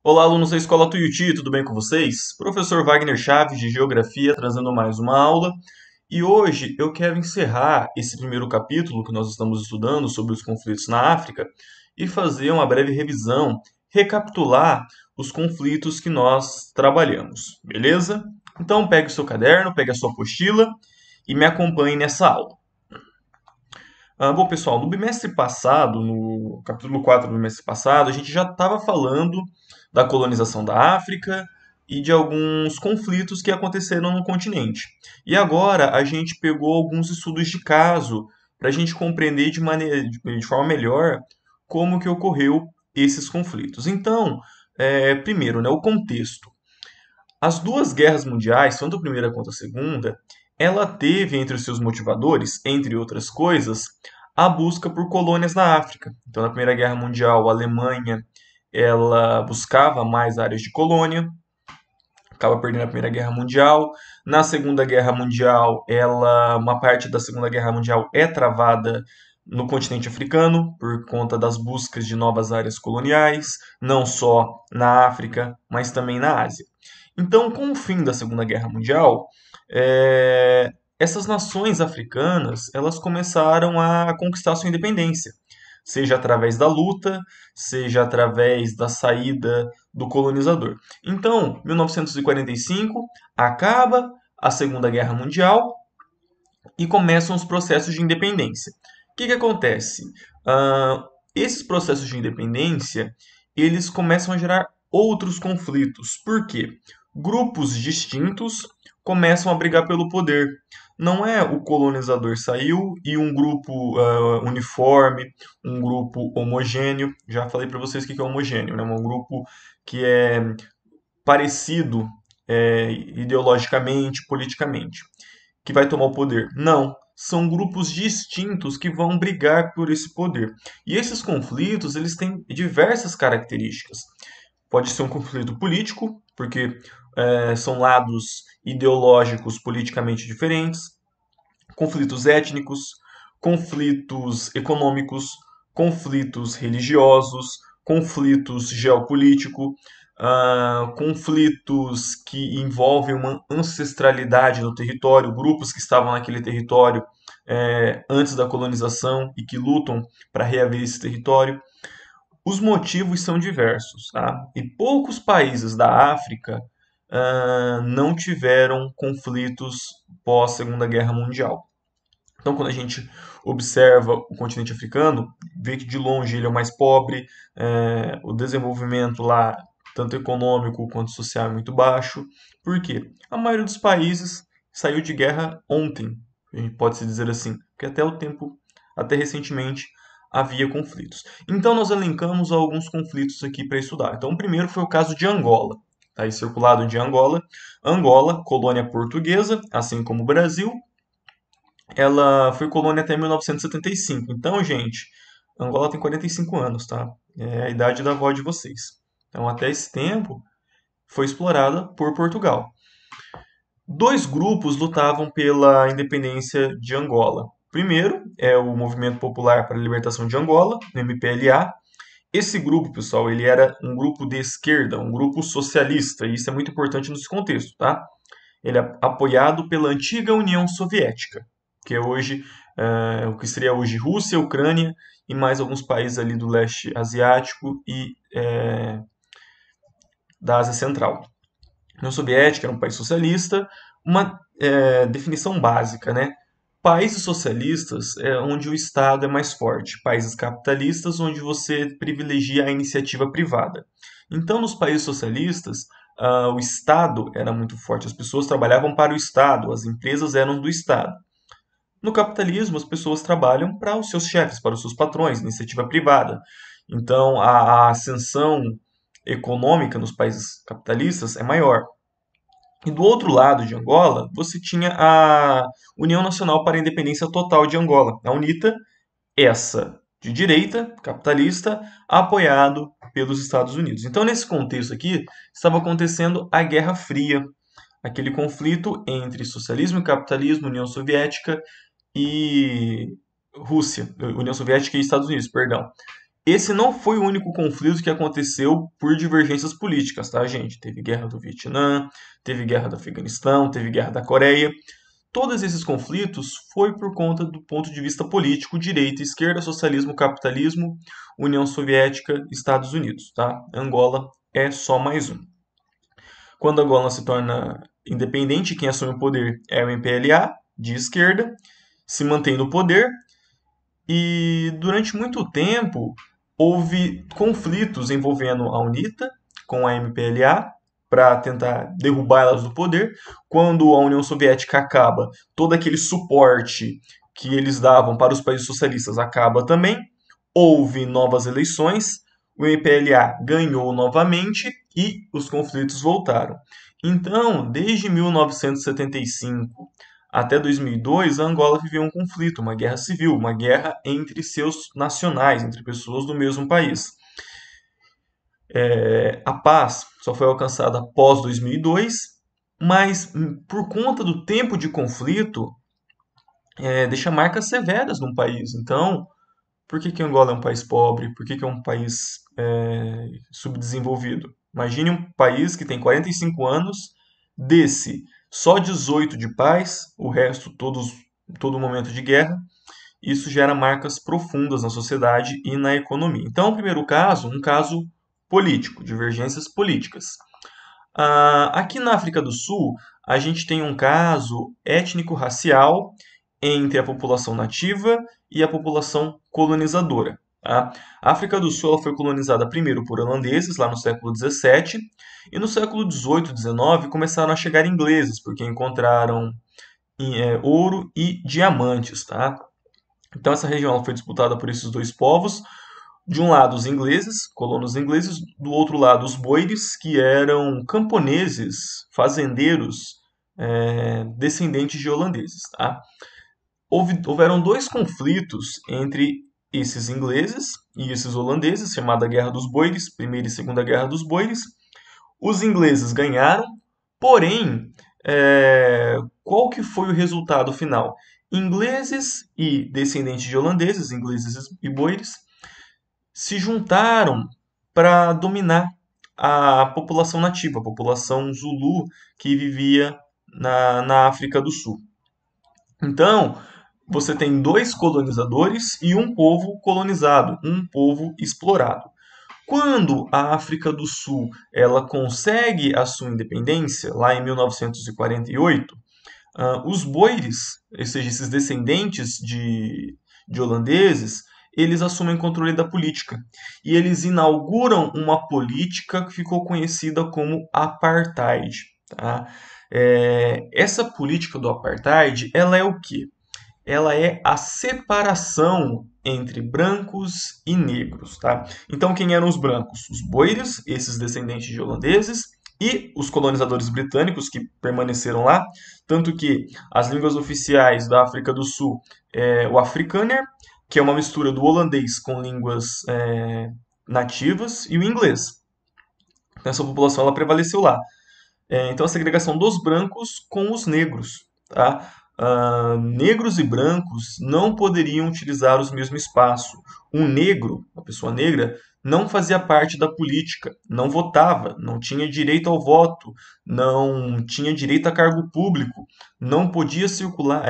Olá, alunos da Escola Tuiuti, tudo bem com vocês? Professor Wagner Chaves, de Geografia, trazendo mais uma aula. E hoje eu quero encerrar esse primeiro capítulo que nós estamos estudando sobre os conflitos na África e fazer uma breve revisão, recapitular os conflitos que nós trabalhamos, beleza? Então pegue o seu caderno, pegue a sua apostila e me acompanhe nessa aula. Bom, pessoal, no bimestre passado, no capítulo 4 do bimestre passado, a gente já estava falando da colonização da África e de alguns conflitos que aconteceram no continente. E agora a gente pegou alguns estudos de caso para a gente compreender de forma melhor como que ocorreu esses conflitos. Então, primeiro, né, o contexto. As duas guerras mundiais, tanto a primeira quanto a segunda, ela teve entre os seus motivadores, entre outras coisas, a busca por colônias na África. Então, na Primeira Guerra Mundial, a Alemanha ela buscava mais áreas de colônia, acaba perdendo a Primeira Guerra Mundial. Na Segunda Guerra Mundial, uma parte da Segunda Guerra Mundial é travada no continente africano por conta das buscas de novas áreas coloniais, não só na África, mas também na Ásia. Então, com o fim da Segunda Guerra Mundial, essas nações africanas elas começaram a conquistar sua independência, seja através da luta, seja através da saída do colonizador. Então, 1945 acaba a Segunda Guerra Mundial e começam os processos de independência. O que acontece? Esses processos de independência eles começam a gerar outros conflitos. Por quê? Grupos distintos começam a brigar pelo poder. Não é o colonizador saiu e um grupo uniforme, um grupo homogêneo. Já falei para vocês o que é homogêneo, né? Um grupo que é parecido ideologicamente, politicamente, que vai tomar o poder. Não, são grupos distintos que vão brigar por esse poder. E esses conflitos, eles têm diversas características. Pode ser um conflito político, porque são lados ideológicos politicamente diferentes, conflitos étnicos, conflitos econômicos, conflitos religiosos, conflitos geopolíticos, conflitos que envolvem uma ancestralidade no território, grupos que estavam naquele território antes da colonização e que lutam para reaver esse território. Os motivos são diversos, tá? E poucos países da África não tiveram conflitos pós Segunda Guerra Mundial. Então, quando a gente observa o continente africano, vê que de longe ele é o mais pobre, o desenvolvimento lá, tanto econômico quanto social, é muito baixo. Por quê? A maioria dos países saiu de guerra ontem, a gente pode se dizer assim, porque até recentemente, havia conflitos. Então, nós elencamos alguns conflitos aqui para estudar. Então, o primeiro foi o caso de Angola. Está aí circulado de Angola. Angola, colônia portuguesa, assim como o Brasil, ela foi colônia até 1975. Então, gente, Angola tem 45 anos, tá? É a idade da avó de vocês. Então, até esse tempo, foi explorada por Portugal. Dois grupos lutavam pela independência de Angola. Primeiro é o Movimento Popular para a Libertação de Angola, o MPLA. Esse grupo, pessoal, ele era um grupo de esquerda, um grupo socialista, e isso é muito importante nesse contexto, tá? Ele é apoiado pela antiga União Soviética, que é hoje o que seria hoje Rússia, Ucrânia e mais alguns países ali do leste asiático e da Ásia Central. A União Soviética era um país socialista, uma definição básica, né? Países socialistas é onde o Estado é mais forte, países capitalistas onde você privilegia a iniciativa privada. Então, nos países socialistas, o Estado era muito forte, as pessoas trabalhavam para o Estado, as empresas eram do Estado. No capitalismo, as pessoas trabalham para os seus chefes, para os seus patrões, iniciativa privada. Então, a ascensão econômica nos países capitalistas é maior. E do outro lado de Angola, você tinha a União Nacional para a Independência Total de Angola, a UNITA, essa de direita, capitalista, apoiado pelos Estados Unidos. Então, nesse contexto aqui, estava acontecendo a Guerra Fria, aquele conflito entre socialismo e capitalismo, União Soviética e Rússia, União Soviética e Estados Unidos, perdão. esse não foi o único conflito que aconteceu por divergências políticas, tá, gente? Teve guerra do Vietnã, teve guerra do Afeganistão, teve guerra da Coreia. Todos esses conflitos foi por conta do ponto de vista político, direita, esquerda, socialismo, capitalismo, União Soviética, Estados Unidos, tá? Angola é só mais um. Quando Angola se torna independente, quem assume o poder é o MPLA, de esquerda, se mantém no poder e durante muito tempo houve conflitos envolvendo a UNITA com a MPLA para tentar derrubar elas do poder. Quando a União Soviética acaba, todo aquele suporte que eles davam para os países socialistas acaba também. Houve novas eleições, o MPLA ganhou novamente e os conflitos voltaram. Então, desde 1975 até 2002, a Angola viveu um conflito, uma guerra civil, uma guerra entre seus nacionais, entre pessoas do mesmo país. A paz só foi alcançada após 2002, mas por conta do tempo de conflito, deixa marcas severas num país. Então, por que Angola é um país pobre? Por que é um país subdesenvolvido? Imagine um país que tem 45 anos, desse só 18 de paz, o resto todo momento de guerra. Isso gera marcas profundas na sociedade e na economia. Então, o primeiro caso, um caso político, divergências políticas. Aqui na África do Sul, a gente tem um caso étnico-racial entre a população nativa e a população colonizadora. Tá? A África do Sul ela foi colonizada primeiro por holandeses, lá no século XVII, e no século XVIII e XIX começaram a chegar ingleses, porque encontraram ouro e diamantes. Tá? Então essa região ela foi disputada por esses dois povos. De um lado os ingleses, colonos ingleses, do outro lado os boeres, que eram camponeses, fazendeiros, descendentes de holandeses. Tá? Houveram dois conflitos entre esses ingleses e esses holandeses, chamada Guerra dos Boeres, Primeira e Segunda Guerra dos Boeres. Os ingleses ganharam, porém, qual que foi o resultado final? Ingleses e descendentes de holandeses, ingleses e boeres, se juntaram para dominar a população nativa, a população Zulu que vivia na África do Sul. Então, você tem dois colonizadores e um povo colonizado, um povo explorado. Quando a África do Sul ela consegue a sua independência, lá em 1948, os boeres, ou seja, esses descendentes de holandeses, eles assumem controle da política. E eles inauguram uma política que ficou conhecida como apartheid. Tá? Essa política do apartheid, ela é o quê? Ela é a separação entre brancos e negros, tá? Então, quem eram os brancos? Os boeres, esses descendentes de holandeses, e os colonizadores britânicos que permaneceram lá, tanto que as línguas oficiais da África do Sul é o afrikaner, que é uma mistura do holandês com línguas nativas, e o inglês. Então, essa população ela prevaleceu lá. Então, a segregação dos brancos com os negros, tá? Negros e brancos não poderiam utilizar os mesmos espaços. Um negro, uma pessoa negra, não fazia parte da política, não votava, não tinha direito ao voto, não tinha direito a cargo público, não podia circular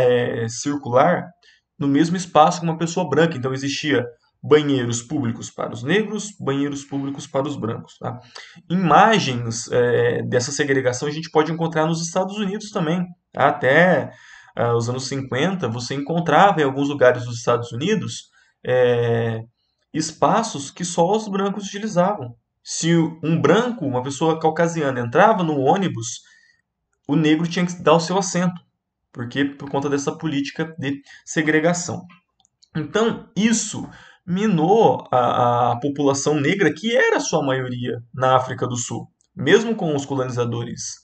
no mesmo espaço que uma pessoa branca. Então existia banheiros públicos para os negros, banheiros públicos para os brancos. Tá? Imagens dessa segregação a gente pode encontrar nos Estados Unidos também. Tá? Até os anos 50, você encontrava em alguns lugares dos Estados Unidos espaços que só os brancos utilizavam. Se um branco, uma pessoa caucasiana, entrava no ônibus, o negro tinha que dar o seu assento, porque por conta dessa política de segregação. Então, isso minou a população negra, que era a sua maioria na África do Sul. Mesmo com os colonizadores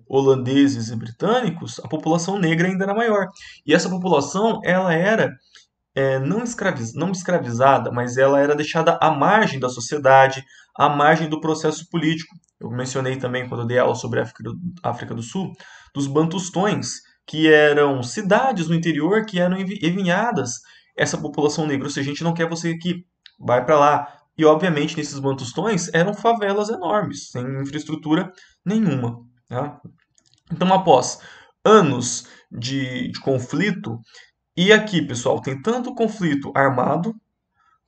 holandeses e britânicos, a população negra ainda era maior. E essa população ela era não escravizada, mas ela era deixada à margem da sociedade, à margem do processo político. Eu mencionei também, quando eu dei aula sobre a África do Sul, dos Bantustões, que eram cidades no interior que eram enviadas essa população negra. Ou seja, a gente não quer você aqui. vai para lá. E, obviamente, nesses bantustões eram favelas enormes, sem infraestrutura nenhuma. Tá? Então, após anos de conflito, e aqui, pessoal, tem tanto conflito armado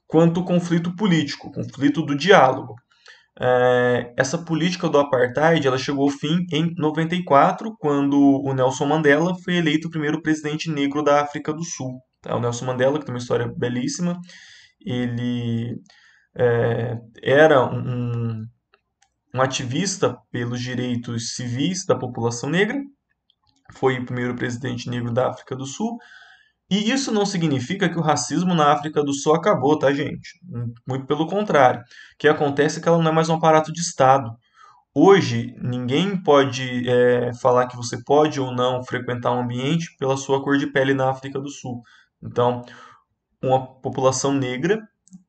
quanto conflito político, conflito do diálogo. Essa política do apartheid ela chegou ao fim em 94, quando o Nelson Mandela foi eleito o primeiro presidente negro da África do Sul. Tá? O Nelson Mandela, que tem uma história belíssima, ele era um ativista pelos direitos civis da população negra, foi o primeiro presidente negro da África do Sul. E isso não significa que o racismo na África do Sul acabou, tá, gente? Muito pelo contrário. O que acontece é que ela não é mais um aparato de Estado. Hoje, ninguém pode falar que você pode ou não frequentar um ambiente pela sua cor de pele na África do Sul. Então, uma população negra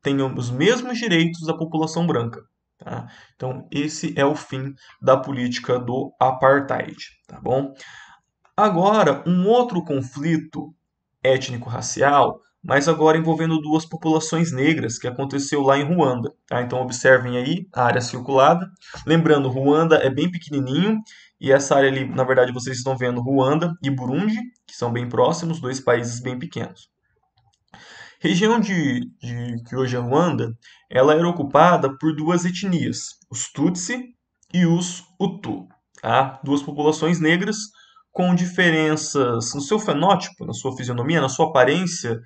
tem os mesmos direitos da população branca. Tá? Então, esse é o fim da política do apartheid. Tá bom? Agora, um outro conflito étnico-racial, mas agora envolvendo duas populações negras, que aconteceu lá em Ruanda. Tá? Então observem aí a área circulada. Lembrando, Ruanda é bem pequenininho, e essa área ali, na verdade, vocês estão vendo Ruanda e Burundi, que são bem próximos, dois países bem pequenos. Região que hoje é Ruanda, ela era ocupada por duas etnias, os Tutsi e os Hutu. Tá? Duas populações negras com diferenças no seu fenótipo, na sua fisionomia, na sua aparência,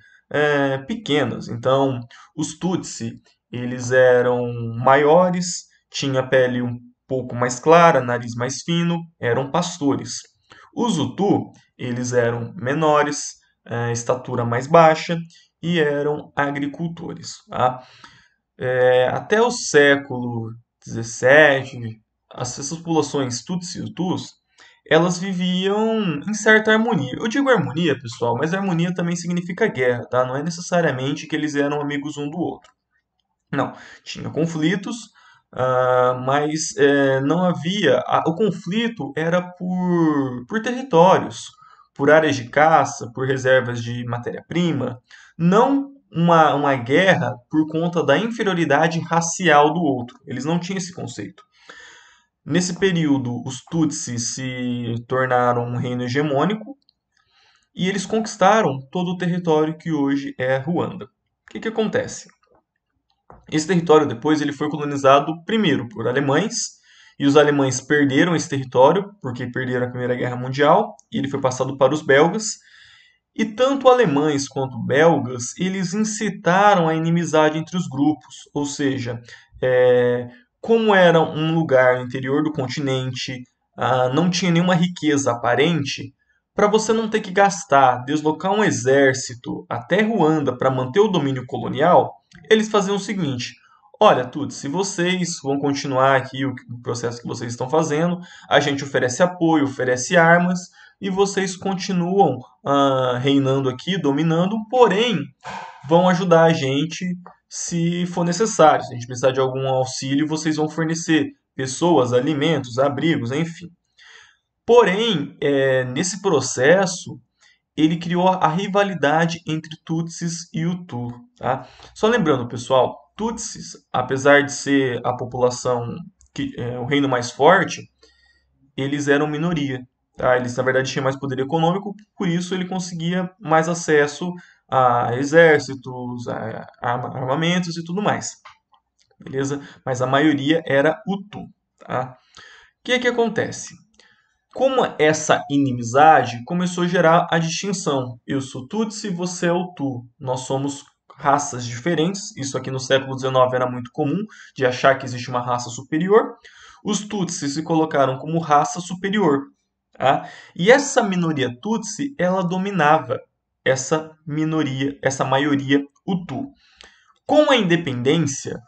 pequenas. Então, os Tutsi, eles eram maiores, tinha a pele um pouco mais clara, nariz mais fino, eram pastores. Os Hutu, eles eram menores, estatura mais baixa e eram agricultores. Tá? Até o século XVII, essas populações Tutsi e Hutus, elas viviam em certa harmonia. Eu digo harmonia, pessoal, mas harmonia também significa guerra, tá? Não é necessariamente que eles eram amigos um do outro. Não, tinha conflitos, mas não havia. O conflito era por territórios, por áreas de caça, por reservas de matéria-prima, não uma guerra por conta da inferioridade racial do outro. Eles não tinham esse conceito. Nesse período, os Tutsi se tornaram um reino hegemônico e eles conquistaram todo o território que hoje é Ruanda. O que acontece? Esse território depois ele foi colonizado primeiro por alemães, e os alemães perderam esse território porque perderam a Primeira Guerra Mundial, e ele foi passado para os belgas. E tanto alemães quanto belgas, eles incitaram a inimizade entre os grupos, ou seja, como era um lugar no interior do continente, não tinha nenhuma riqueza aparente, para você não ter que gastar, deslocar um exército até Ruanda para manter o domínio colonial, eles faziam o seguinte: olha, tudo, se vocês vão continuar aqui o processo que vocês estão fazendo, a gente oferece apoio, oferece armas, e vocês continuam reinando aqui, dominando, porém vão ajudar a gente se for necessário. Se a gente precisar de algum auxílio, vocês vão fornecer pessoas, alimentos, abrigos, enfim. Porém, nesse processo, ele criou a rivalidade entre Tutsis e Hutu. Tá? Só lembrando, pessoal, Tutsis, apesar de ser a população, o reino mais forte, eles eram minoria. Tá? Eles, na verdade, tinham mais poder econômico, por isso ele conseguia mais acesso a exércitos, a armamentos e tudo mais. Beleza? Mas a maioria era Hutu. Tá? O que acontece? Como essa inimizade começou a gerar a distinção. Eu sou Tutsi, você é Hutu. Nós somos raças diferentes. Isso aqui no século XIX era muito comum, de achar que existe uma raça superior. Os Tutsi se colocaram como raça superior. Tá? E essa minoria Tutsi, ela dominava essa minoria, essa maioria Hutu. Com a independência,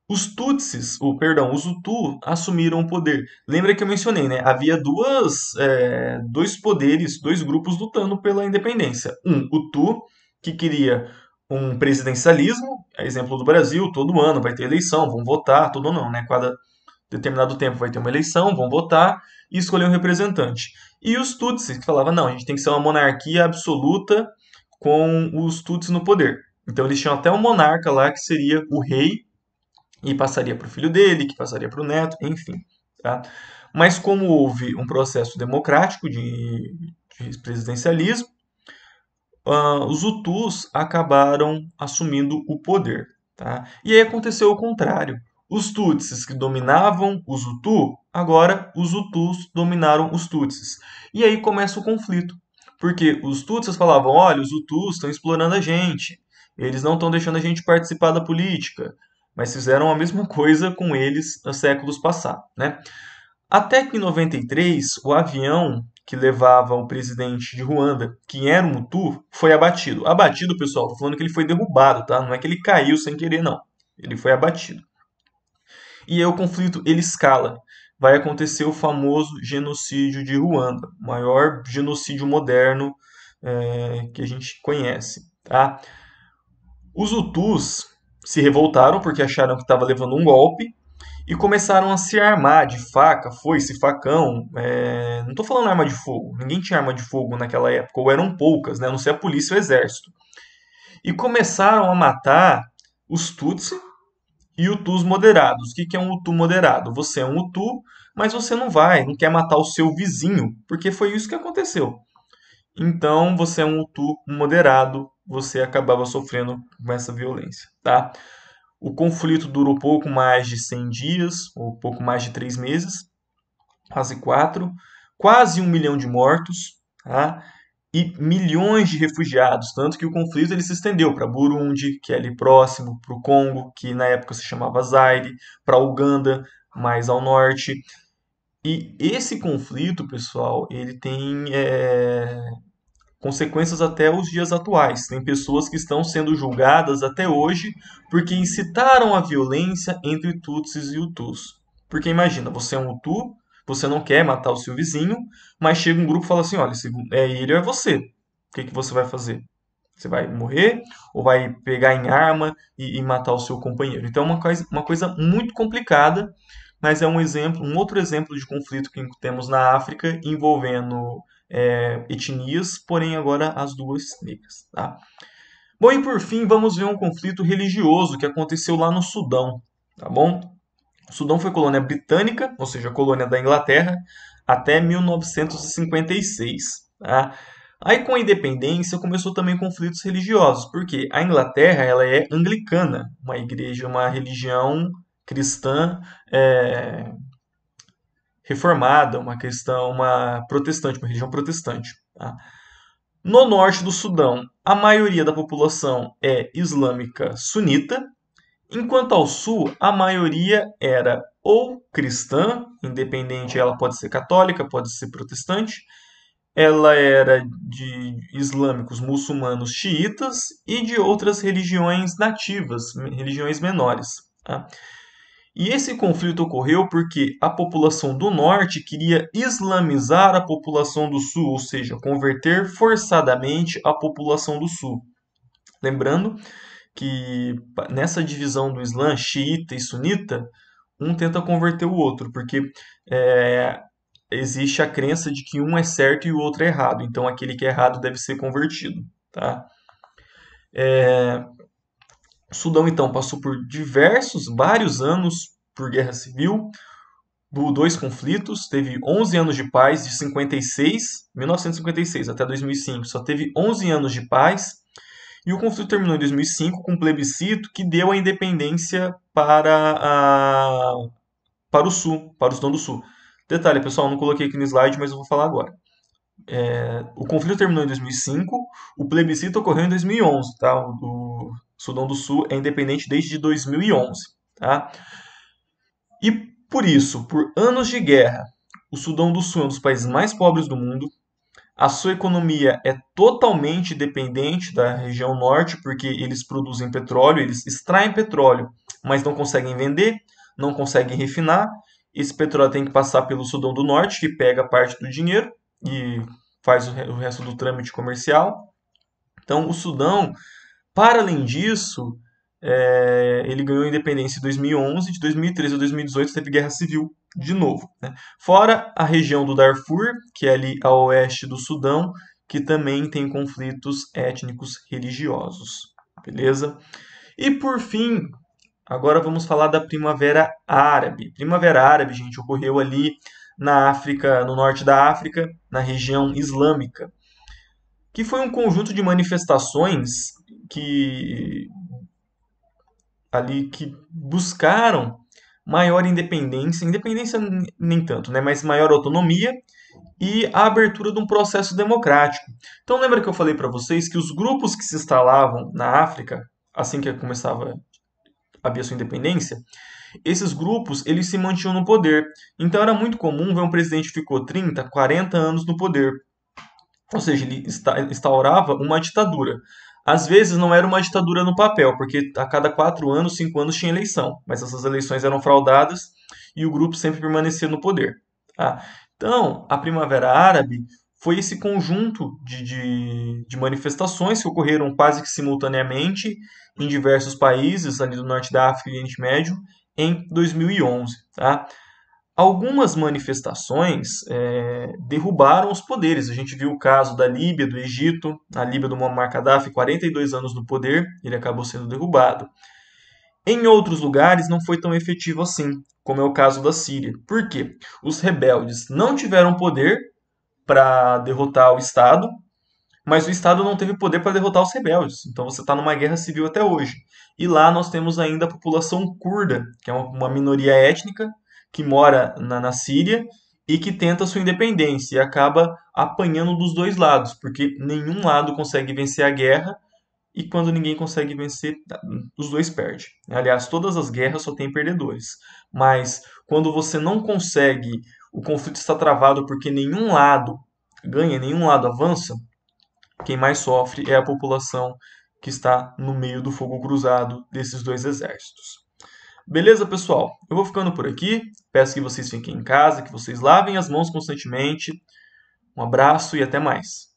os Tutsis, os Hutu, assumiram o poder. Lembra que eu mencionei, né? Havia dois poderes, dois grupos lutando pela independência. Um, Hutu, que queria um presidencialismo, exemplo do Brasil, todo ano vai ter eleição, vão votar, todo não, né? Cada determinado tempo vai ter uma eleição, vão votar e escolher um representante. E os Tutsis, que falavam, não, a gente tem que ser uma monarquia absoluta com os Tutsis no poder. Então eles tinham até um monarca lá que seria o rei e passaria para o filho dele, que passaria para o neto, enfim. Tá? Mas como houve um processo democrático de presidencialismo, os Hutus acabaram assumindo o poder. Tá? E aí aconteceu o contrário. Os Tutsis que dominavam os Hutu, agora os Hutus dominaram os Tutsis. E aí começa o conflito. Porque os Tutsis falavam, olha, os Hutus estão explorando a gente, eles não estão deixando a gente participar da política, mas fizeram a mesma coisa com eles há séculos passados. Né? Até que em 93, o avião que levava o presidente de Ruanda, que era um Hutu, foi abatido. Abatido, pessoal, tô falando que ele foi derrubado, tá? Não é que ele caiu sem querer, não. Ele foi abatido. E aí o conflito ele escala. Vai acontecer o famoso genocídio de Ruanda, o maior genocídio moderno que a gente conhece, tá? Os Hutus se revoltaram porque acharam que estava levando um golpe e começaram a se armar de faca, foice, facão. Não estou falando arma de fogo, ninguém tinha arma de fogo naquela época, ou eram poucas, né? A não ser a polícia e o exército. E começaram a matar os Tutsi e Hutus moderados. O que que é um Hutu moderado? Você é um Hutu, mas você não quer matar o seu vizinho, porque foi isso que aconteceu. Então, você é um Hutu moderado, você acabava sofrendo com essa violência, tá? O conflito durou pouco mais de 100 dias, ou pouco mais de 3 meses, quase 4, quase 1 milhão de mortos, tá? E milhões de refugiados, tanto que o conflito ele se estendeu para Burundi, que é ali próximo, para o Congo, que na época se chamava Zaire, para Uganda, mais ao norte. E esse conflito, pessoal, ele tem consequências até os dias atuais. Tem pessoas que estão sendo julgadas até hoje porque incitaram a violência entre Tutsis e Hutus. Porque imagina, você é um Hutu, você não quer matar o seu vizinho, mas chega um grupo e fala assim, olha, se é ele ou é você. O que, que você vai fazer? Você vai morrer ou vai pegar em arma e matar o seu companheiro? Então é uma coisa muito complicada, mas é um exemplo, um outro exemplo de conflito que temos na África envolvendo etnias, porém agora as duas negras. Tá? Bom, e por fim, vamos ver um conflito religioso que aconteceu lá no Sudão. Tá bom? O Sudão foi colônia britânica, ou seja, colônia da Inglaterra, até 1956. Tá? Aí com a independência começou também conflitos religiosos, porque a Inglaterra ela é anglicana, uma igreja, uma religião cristã reformada, uma protestante, uma religião protestante. Tá? No norte do Sudão, a maioria da população é islâmica sunita, enquanto ao sul a maioria era ou cristã, independente, ela pode ser católica, pode ser protestante, ela era de islâmicos muçulmanos xiitas e de outras religiões nativas, religiões menores. Tá? E esse conflito ocorreu porque a população do norte queria islamizar a população do sul, ou seja, converter forçadamente a população do sul. Lembrando que nessa divisão do Islã, xiita e sunita, um tenta converter o outro, porque é, existe a crença de que um é certo e o outro é errado. Então aquele que é errado deve ser convertido. Tá? O Sudão então passou por vários anos por guerra civil, dois conflitos, teve 11 anos de paz, de 1956 até 2005, só teve 11 anos de paz, e o conflito terminou em 2005 com um plebiscito que deu a independência para o Sul, para o Sudão do Sul. Detalhe, pessoal, não coloquei aqui no slide, mas eu vou falar agora. O conflito terminou em 2005, o plebiscito ocorreu em 2011, tá? O Sudão do Sul é independente desde 2011, tá? E por isso, por anos de guerra, o Sudão do Sul é um dos países mais pobres do mundo. A sua economia é totalmente dependente da região norte, porque eles produzem petróleo, eles extraem petróleo, mas não conseguem vender, não conseguem refinar. Esse petróleo tem que passar pelo Sudão do Norte, que pega parte do dinheiro e faz o resto do trâmite comercial. Então, o Sudão, para além disso, ele ganhou a independência em 2011, de 2013 a 2018 teve guerra civil de novo. Né? Fora a região do Darfur, que é ali a oeste do Sudão, que também tem conflitos étnicos religiosos. beleza? E por fim, agora vamos falar da Primavera Árabe. Primavera Árabe, gente, ocorreu ali na África, no norte da África, na região islâmica, que foi um conjunto de manifestações que ali que buscaram maior independência, independência nem tanto, né, mas maior autonomia e a abertura de um processo democrático. Então lembra que eu falei para vocês que os grupos que se instalavam na África, assim que começava a havia sua independência, esses grupos eles se mantinham no poder. Então era muito comum ver um presidente que ficou 30, 40 anos no poder. Ou seja, ele instaurava uma ditadura. Às vezes não era uma ditadura no papel, porque a cada 4 anos, 5 anos tinha eleição. Mas essas eleições eram fraudadas e o grupo sempre permanecia no poder. Tá? Então, a Primavera Árabe foi esse conjunto de manifestações que ocorreram quase que simultaneamente em diversos países ali do norte da África e Oriente Médio em 2011. Tá? Algumas manifestações derrubaram os poderes. A gente viu o caso da Líbia, do Egito, a Líbia do Muammar Gaddafi, 42 anos no poder, ele acabou sendo derrubado. Em outros lugares não foi tão efetivo assim, como é o caso da Síria. Por quê? Os rebeldes não tiveram poder para derrotar o Estado, mas o Estado não teve poder para derrotar os rebeldes. Então você está numa guerra civil até hoje. E lá nós temos ainda a população curda, que é uma minoria étnica que mora na Síria e que tenta sua independência e acaba apanhando dos dois lados, porque nenhum lado consegue vencer a guerra e quando ninguém consegue vencer, os dois perdem. Aliás, todas as guerras só têm perdedores. Mas quando você não consegue, o conflito está travado porque nenhum lado ganha, nenhum lado avança, quem mais sofre é a população que está no meio do fogo cruzado desses dois exércitos. Beleza, pessoal? Eu vou ficando por aqui. Peço que vocês fiquem em casa, que vocês lavem as mãos constantemente. Um abraço e até mais.